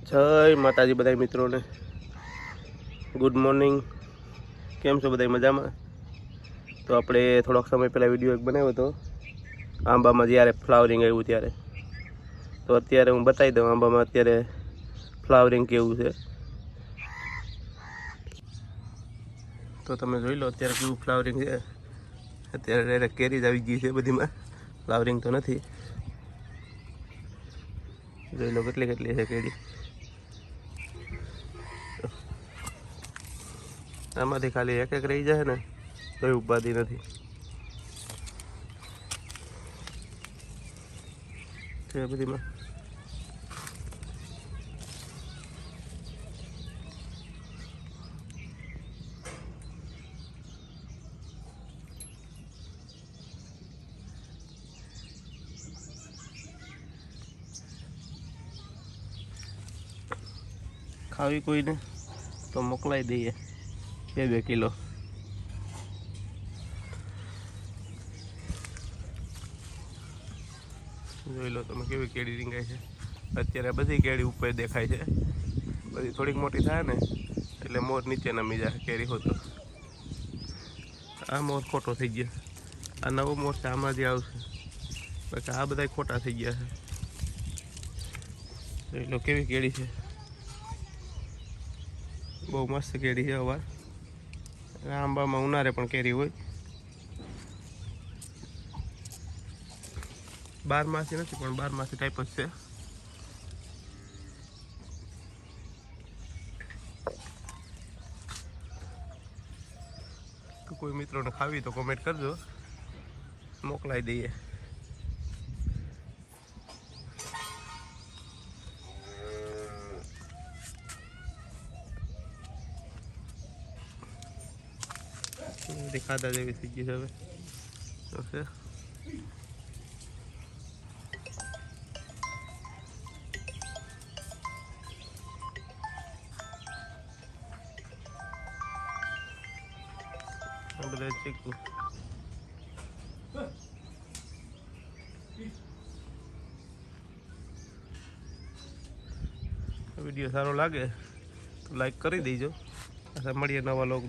જય માતાજી બધા મિત્રોને ગુડ મોર્નિંગ। કેમ છો બધા મજામાં? તો આપણે થોડોક સમય પહેલાં વિડીયો એક બનાવ્યો હતો આંબામાં જ્યારે ફ્લાવરિંગ આવ્યું ત્યારે। તો અત્યારે હું બતાવી દઉં આંબામાં અત્યારે ફ્લાવરિંગ કેવું છે। તો તમે જોઈ લો અત્યારે કેવું ફ્લાવરિંગ છે। અત્યારે ડાયરેક્ટ કેરી જ આવી ગઈ છે બધીમાં, ફ્લાવરિંગ તો નથી। જોઈ લો કેટલી કેટલી છે કેરી। આમાંથી ખાલી એક એક રહી જાય ને તો ઉપાધિ નથી છે બધીમાં। ખાવી કોઈને તો મોકલાઈ દઈએ 2 કિલો। જોઈ લો તમે કેવી કેળી રીંગાય છે। અત્યારે બધી કેળી ઉપર દેખાય છે, બધી થોડીક મોટી થાય ને એટલે મોર નીચે નમી જાય કેરી હોતો। આ મોર ખોટો થઈ ગયો, આ નવો મોર છે આમાં જે આવશે, બાકી આ બધા ખોટા થઈ ગયા છે। જોઈ લો કેવી કેળી છે, બહુ મસ્ત કેરી છે। અવાર આંબામાં ઉનાળે પણ કેરી હોય, 12 માસી નથી પણ 12 માસી ટાઈપ જ છે। તો કોઈ મિત્રોને ખાવી તો કોમેન્ટ કરજો, મોકલાઈ દઈએ। ખાધા જેવી થઈ ગઈ છે હવે ઓકે। બધા ચીકુ વિડીયો સારો લાગે તો લાઈક કરી દેજો। મળીએ નવા લોગ।